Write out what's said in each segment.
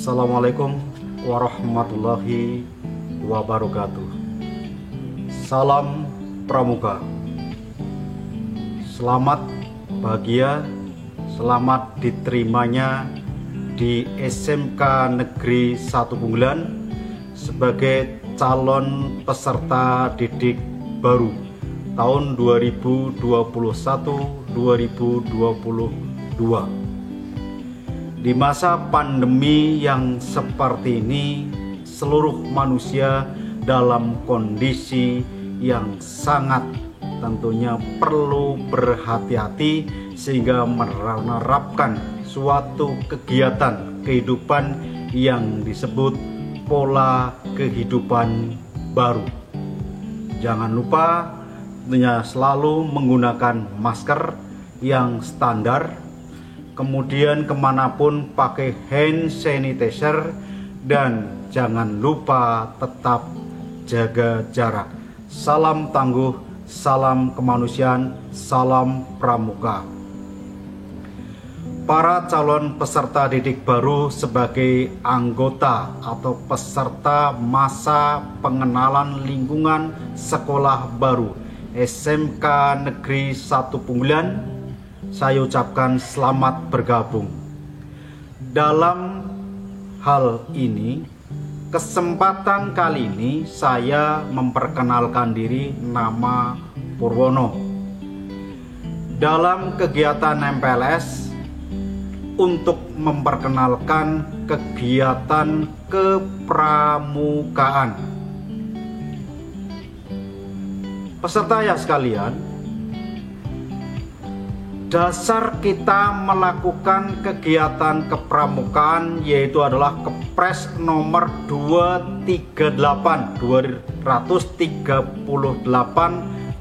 Assalamualaikum warahmatullahi wabarakatuh. Salam Pramuka. Selamat bahagia, selamat diterimanya di SMK Negeri 1 Punggelan sebagai calon peserta didik baru tahun 2021-2022. Di masa pandemi yang seperti ini, seluruh manusia dalam kondisi yang sangat tentunya perlu berhati-hati sehingga menerapkan suatu kegiatan kehidupan yang disebut pola kehidupan baru. Jangan lupa tentunya selalu menggunakan masker yang standar, kemudian kemanapun pakai hand sanitizer, dan jangan lupa tetap jaga jarak. Salam tangguh, salam kemanusiaan, salam pramuka. Para calon peserta didik baru sebagai anggota atau peserta masa pengenalan lingkungan sekolah baru SMK Negeri 1 Punggelan, saya ucapkan selamat bergabung. Dalam hal ini, kesempatan kali ini saya memperkenalkan diri, nama Purwono. Dalam kegiatan MPLS untuk memperkenalkan kegiatan kepramukaan. Peserta yang sekalian, dasar kita melakukan kegiatan kepramukaan yaitu adalah Kepres nomor 238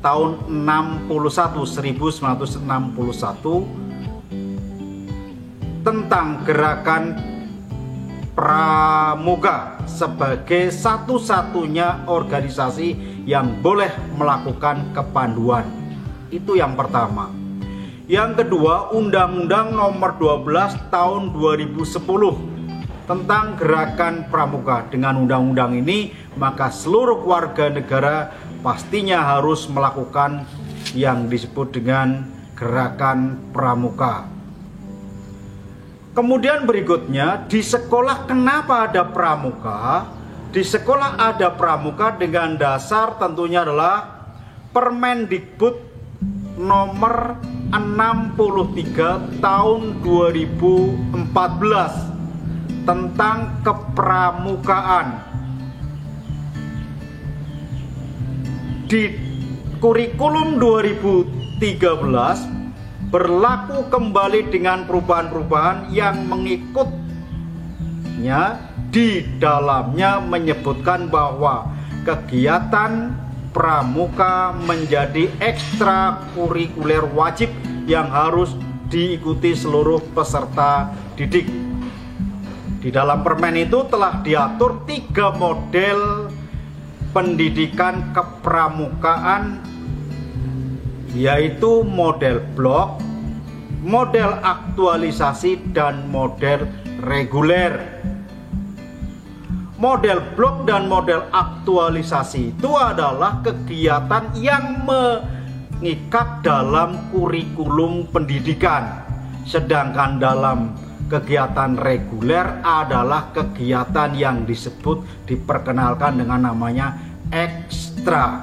tahun 1961 tentang gerakan pramuka sebagai satu-satunya organisasi yang boleh melakukan kepanduan. Itu yang pertama. Yang kedua, Undang-Undang nomor 12 tahun 2010 tentang gerakan pramuka. Dengan undang-undang ini, maka seluruh warga negara pastinya harus melakukan yang disebut dengan gerakan pramuka. Kemudian berikutnya, di sekolah kenapa ada pramuka? Di sekolah ada pramuka dengan dasar tentunya adalah Permendikbud nomor 63 tahun 2014 tentang kepramukaan. Di kurikulum 2013 berlaku kembali dengan perubahan-perubahan yang mengikutnya. Di dalamnya menyebutkan bahwa kegiatan pramuka menjadi ekstrakurikuler wajib yang harus diikuti seluruh peserta didik. Di dalam permen itu telah diatur 3 model pendidikan kepramukaan, yaitu model blok, model aktualisasi, dan model reguler. Model blok dan model aktualisasi itu adalah kegiatan yang mengikat dalam kurikulum pendidikan. Sedangkan dalam kegiatan reguler adalah kegiatan yang disebut diperkenalkan dengan namanya ekstra.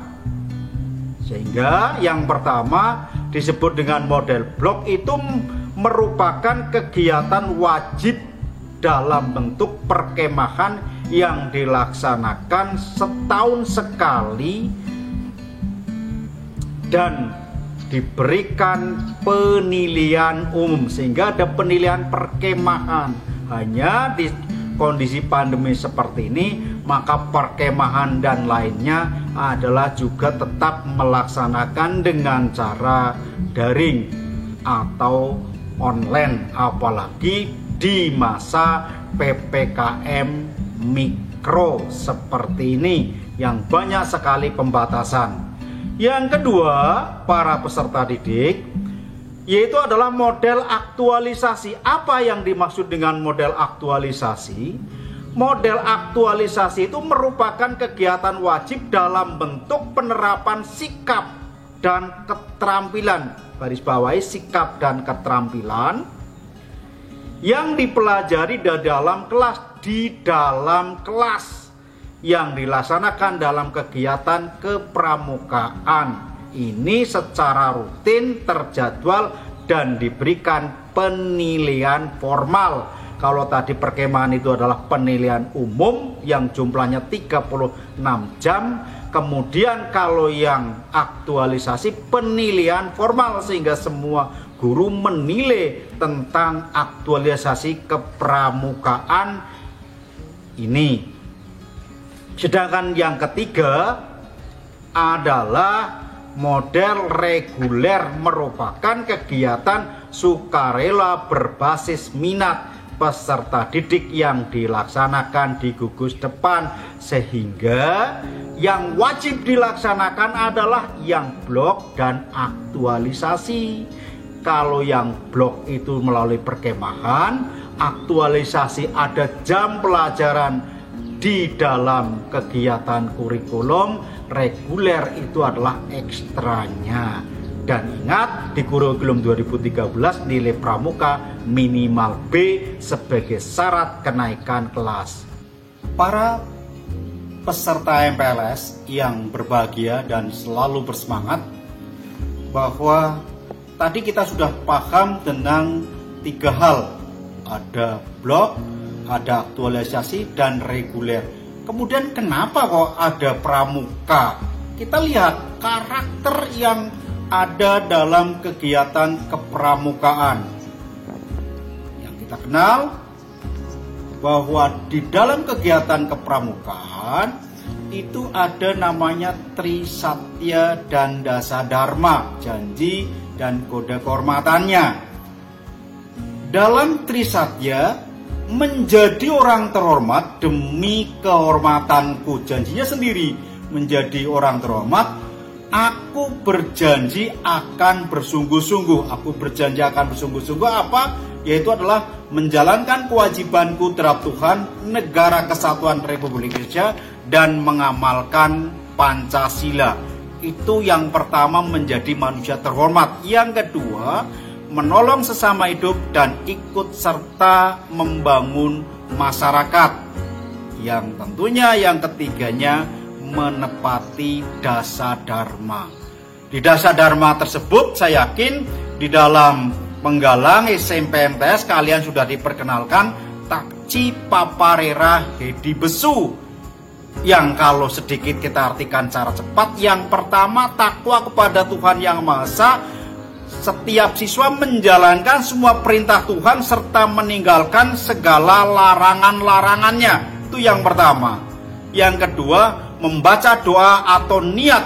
Sehingga yang pertama disebut dengan model blok itu merupakan kegiatan wajib dalam bentuk perkemahan yang dilaksanakan setahun sekali dan diberikan penilaian umum, sehingga ada penilaian perkemahan. Hanya di kondisi pandemi seperti ini, maka perkemahan dan lainnya adalah juga tetap melaksanakan dengan cara daring atau online, apalagi di masa PPKM mikro seperti ini yang banyak sekali pembatasan. Yang kedua, para peserta didik, yaitu adalah model aktualisasi. Apa yang dimaksud dengan model aktualisasi? Model aktualisasi itu merupakan kegiatan wajib dalam bentuk penerapan sikap dan keterampilan. Garis bawahi sikap dan keterampilan yang dipelajari di dalam kelas yang dilaksanakan dalam kegiatan kepramukaan. Ini secara rutin terjadwal dan diberikan penilaian formal. Kalau tadi perkemahan itu adalah penilaian umum yang jumlahnya 36 jam. Kemudian kalau yang aktualisasi penilaian formal sehingga semua guru menilai tentang aktualisasi kepramukaan ini. Sedangkan yang ketiga adalah model reguler, merupakan kegiatan sukarela berbasis minat peserta didik yang dilaksanakan di gugus depan, sehingga yang wajib dilaksanakan adalah yang blok dan aktualisasi. Kalau yang blok itu melalui perkemahan, aktualisasi ada jam pelajaran di dalam kegiatan kurikulum, reguler itu adalah ekstranya. Dan ingat, di kurikulum 2013 nilai pramuka minimal B sebagai syarat kenaikan kelas. Para peserta MPLS yang berbahagia dan selalu bersemangat, bahwa tadi kita sudah paham tentang 3 hal. Ada blok, ada aktualisasi, dan reguler. Kemudian kenapa kok ada pramuka? Kita lihat karakter yang ada dalam kegiatan kepramukaan. Yang kita kenal bahwa di dalam kegiatan kepramukaan itu ada namanya Trisatya dan Dasadharma, janji dan kode kehormatannya. Dalam Trisatya, menjadi orang terhormat demi kehormatanku. Janjinya sendiri, menjadi orang terhormat. Aku berjanji akan bersungguh-sungguh. Aku berjanji akan bersungguh-sungguh apa? Yaitu adalah menjalankan kewajibanku terhadap Tuhan, negara kesatuan Republik Indonesia, dan mengamalkan Pancasila. Itu yang pertama, menjadi manusia terhormat. Yang kedua, menolong sesama hidup dan ikut serta membangun masyarakat. Yang tentunya yang ketiganya, menepati Dasadharma. Di Dasadharma tersebut saya yakin di dalam penggalang SMP MTS kalian sudah diperkenalkan Takci Paparera Hedi Besu, yang kalau sedikit kita artikan secara cepat, yang pertama takwa kepada Tuhan Yang Maha Esa. Setiap siswa menjalankan semua perintah Tuhan serta meninggalkan segala larangan-larangannya. Itu yang pertama. Yang kedua, membaca doa atau niat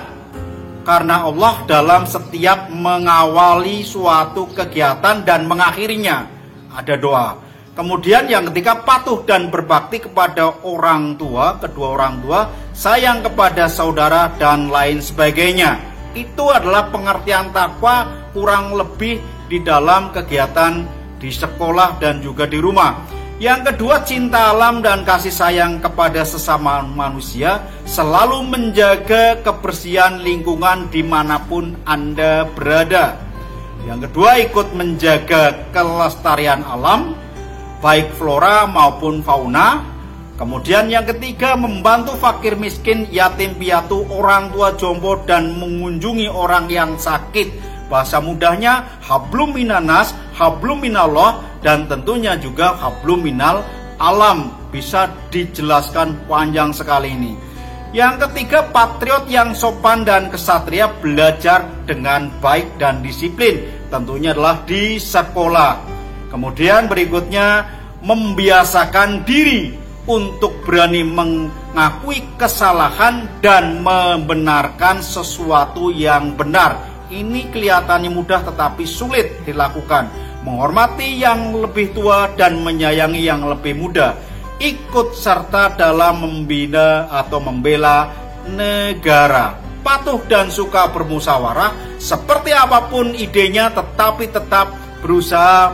karena Allah dalam setiap mengawali suatu kegiatan dan mengakhirinya. Ada doa. Kemudian yang ketiga, patuh dan berbakti kepada orang tua, kedua orang tua, sayang kepada saudara, dan lain sebagainya. Itu adalah pengertian takwa kurang lebih di dalam kegiatan di sekolah dan juga di rumah. Yang kedua, cinta alam dan kasih sayang kepada sesama manusia, selalu menjaga kebersihan lingkungan dimanapun Anda berada. Yang kedua, ikut menjaga kelestarian alam, baik flora maupun fauna. Kemudian yang ketiga, membantu fakir miskin, yatim piatu, orang tua jompo, dan mengunjungi orang yang sakit. Bahasa mudahnya, hablum minanas, hablum minallah, dan tentunya juga hablum minal alam. Bisa dijelaskan panjang sekali ini. Yang ketiga, patriot yang sopan dan kesatria, belajar dengan baik dan disiplin. Tentunya adalah di sekolah. Kemudian berikutnya, membiasakan diri untuk berani mengakui kesalahan dan membenarkan sesuatu yang benar. Ini kelihatannya mudah tetapi sulit dilakukan. Menghormati yang lebih tua dan menyayangi yang lebih muda. Ikut serta dalam membina atau membela negara. patuh dan suka bermusyawarah, seperti apapun idenya tetapi tetap berusaha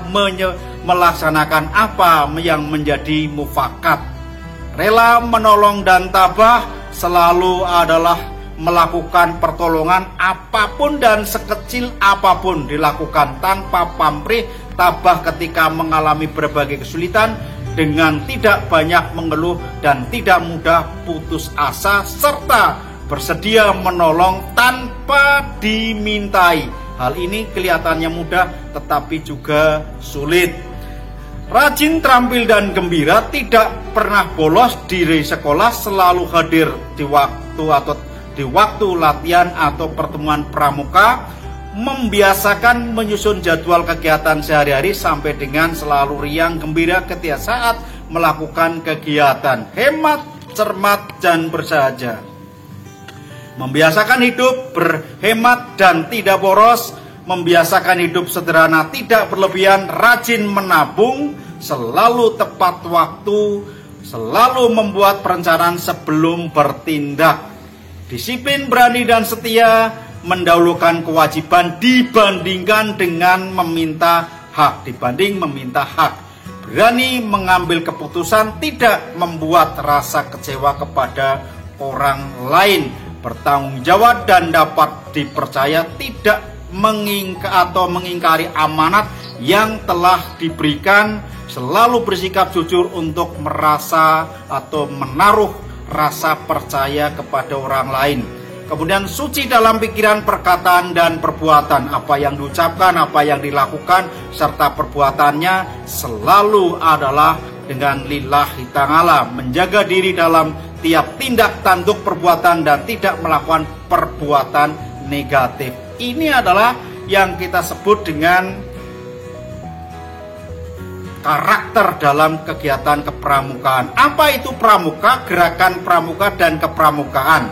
melaksanakan apa yang menjadi mufakat. Rela menolong dan tabah selalu adalah melakukan pertolongan apapun dan sekecil apapun dilakukan tanpa pamrih, tabah ketika mengalami berbagai kesulitan dengan tidak banyak mengeluh dan tidak mudah putus asa, serta bersedia menolong tanpa dimintai. Hal ini kelihatannya mudah tetapi juga sulit. Rajin, terampil dan gembira, tidak pernah bolos dari sekolah, selalu hadir di waktu latihan atau pertemuan pramuka, membiasakan menyusun jadwal kegiatan sehari-hari sampai dengan selalu riang gembira ketika saat melakukan kegiatan. Hemat, cermat dan bersahaja. Membiasakan hidup berhemat dan tidak boros, membiasakan hidup sederhana, tidak berlebihan, rajin menabung, selalu tepat waktu, selalu membuat perencanaan sebelum bertindak. Disiplin, berani dan setia, mendahulukan kewajiban dibandingkan dengan meminta hak, Berani mengambil keputusan, tidak membuat rasa kecewa kepada orang lain. Bertanggung jawab dan dapat dipercaya, tidak mengingkari amanat yang telah diberikan, selalu bersikap jujur untuk merasa atau menaruh rasa percaya kepada orang lain. Kemudian suci dalam pikiran, perkataan dan perbuatan. Apa yang diucapkan, apa yang dilakukan serta perbuatannya selalu adalah dengan lillahi ta'ala, menjaga diri dalam tiap tindak tanduk perbuatan dan tidak melakukan perbuatan negatif. Ini adalah yang kita sebut dengan karakter dalam kegiatan kepramukaan. Apa itu pramuka, gerakan pramuka dan kepramukaan?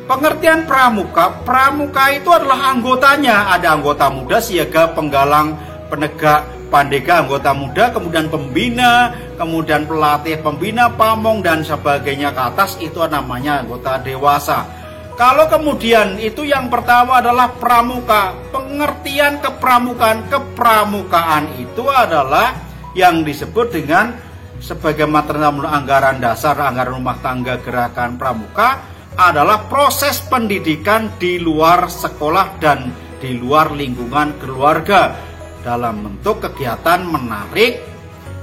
Pengertian pramuka itu adalah anggotanya. Ada anggota muda, siaga, penggalang, penegak, pandega, anggota muda, kemudian pembina, kemudian pelatih, pembina, pamong dan sebagainya ke atas, itu namanya anggota dewasa. Kalau kemudian itu yang pertama adalah pramuka. Pengertian kepramukaan itu adalah yang disebut dengan sebagai materi anggaran dasar, anggaran rumah tangga, gerakan pramuka adalah proses pendidikan di luar sekolah dan di luar lingkungan keluarga dalam bentuk kegiatan menarik,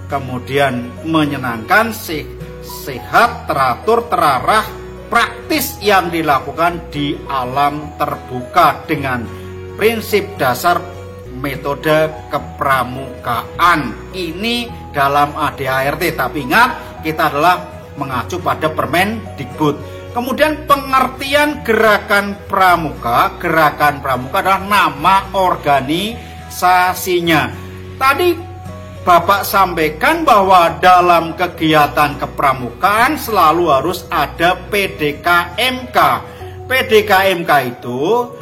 kemudian menyenangkan, sehat, teratur, terarah, praktis yang dilakukan di alam terbuka dengan prinsip dasar metode kepramukaan. Ini dalam ADART, tapi ingat kita adalah mengacu pada Permendikbud. Kemudian pengertian gerakan pramuka adalah nama organisasinya. Tadi Bapak sampaikan bahwa dalam kegiatan kepramukaan selalu harus ada PDKMK. PDKMK itu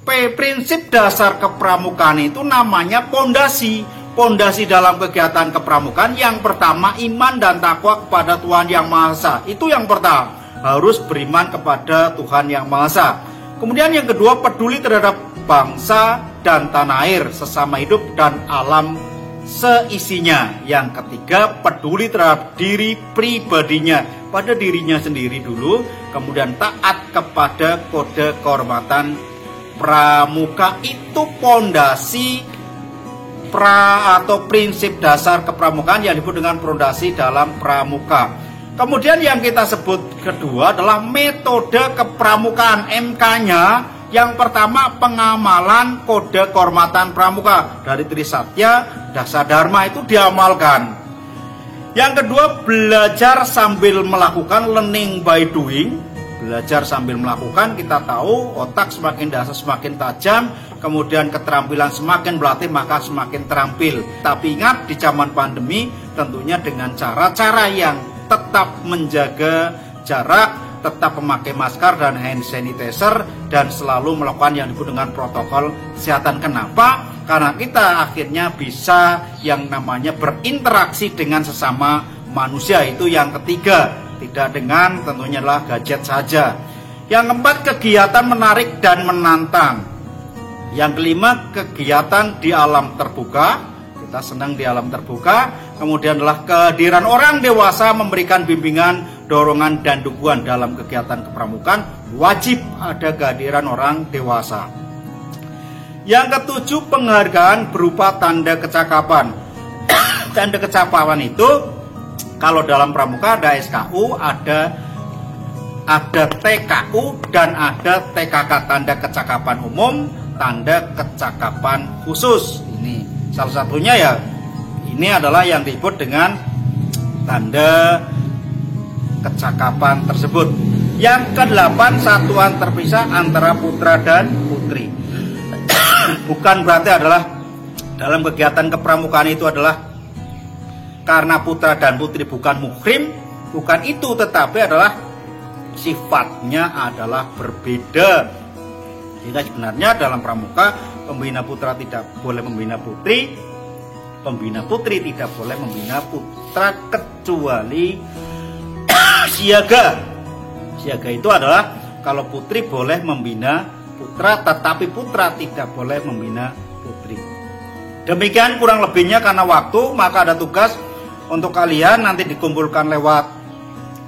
prinsip dasar kepramukaan itu namanya pondasi. Pondasi dalam kegiatan kepramukaan yang pertama iman dan takwa kepada Tuhan Yang Maha Esa. Itu yang pertama. Harus beriman kepada Tuhan Yang Maha Esa. Kemudian yang kedua, peduli terhadap bangsa dan tanah air, sesama hidup dan alam seisinya. Yang ketiga, peduli terhadap diri pribadinya, pada dirinya sendiri dulu. Kemudian taat kepada kode kehormatan pramuka. Itu pondasi atau prinsip dasar kepramukaan yang disebut dengan pondasi dalam pramuka. Kemudian yang kita sebut kedua adalah metode kepramukaan, MK-nya. Yang pertama, pengamalan kode kehormatan pramuka dari Trisatya, Dasa Dharma itu diamalkan. Yang kedua, belajar sambil melakukan, learning by doing. Belajar sambil melakukan, kita tahu otak semakin dasar semakin tajam, kemudian keterampilan semakin berlatih maka semakin terampil. Tapi ingat, di zaman pandemi tentunya dengan cara-cara yang tetap menjaga jarak, tetap memakai masker dan hand sanitizer, dan selalu melakukan yang disebut dengan protokol kesehatan. Kenapa? Karena kita akhirnya bisa yang namanya berinteraksi dengan sesama manusia. Itu yang ketiga, tidak dengan tentunya adalah gadget saja. Yang keempat, kegiatan menarik dan menantang. Yang kelima, kegiatan di alam terbuka. Kita senang di alam terbuka. Kemudian adalah kehadiran orang dewasa memberikan bimbingan, dorongan, dan dukungan dalam kegiatan kepramukaan. Wajib ada kehadiran orang dewasa. Yang ketujuh, penghargaan berupa tanda kecakapan. Tanda kecakapan itu kalau dalam pramuka ada SKU, ada TKU, dan ada TKK, tanda kecakapan umum, tanda kecakapan khusus. Ini salah satunya ya, ini adalah yang disebut dengan tanda kecakapan tersebut. Yang kedelapan, satuan terpisah antara putra dan putri. Bukan berarti adalah dalam kegiatan kepramukaan itu adalah karena putra dan putri bukan muhrim, bukan itu, tetapi adalah sifatnya adalah berbeda. Jadi sebenarnya dalam pramuka, pembina putra tidak boleh membina putri, pembina putri tidak boleh membina putra, kecuali siaga. Siaga itu adalah kalau putri boleh membina putra, tetapi putra tidak boleh membina putri. Demikian kurang lebihnya karena waktu, maka ada tugas untuk kalian nanti dikumpulkan lewat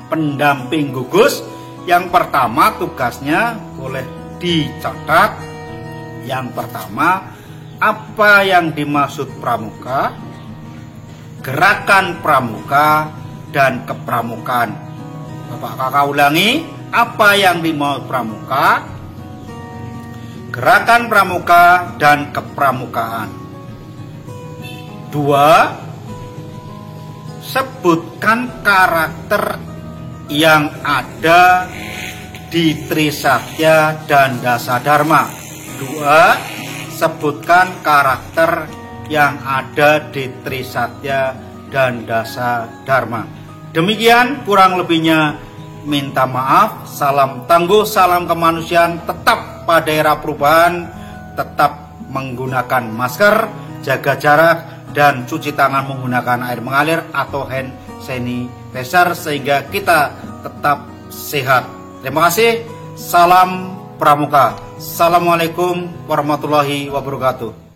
pendamping gugus. Yang pertama tugasnya boleh dicatat. Yang pertama, apa yang dimaksud pramuka, gerakan pramuka, dan kepramukaan. Bapak kakak ulangi, apa yang dimaksud pramuka, gerakan pramuka, dan kepramukaan. 2. Sebutkan karakter yang ada di Trisatya dan Dasadharma. 2. Sebutkan karakter yang ada di Trisatya dan Dasadharma. Demikian kurang lebihnya, minta maaf. Salam tangguh, salam kemanusiaan. Tetap pada era perubahan, tetap menggunakan masker, jaga jarak, dan cuci tangan menggunakan air mengalir atau hand sanitizer sehingga kita tetap sehat. Terima kasih. Salam pramuka. Assalamualaikum warahmatullahi wabarakatuh.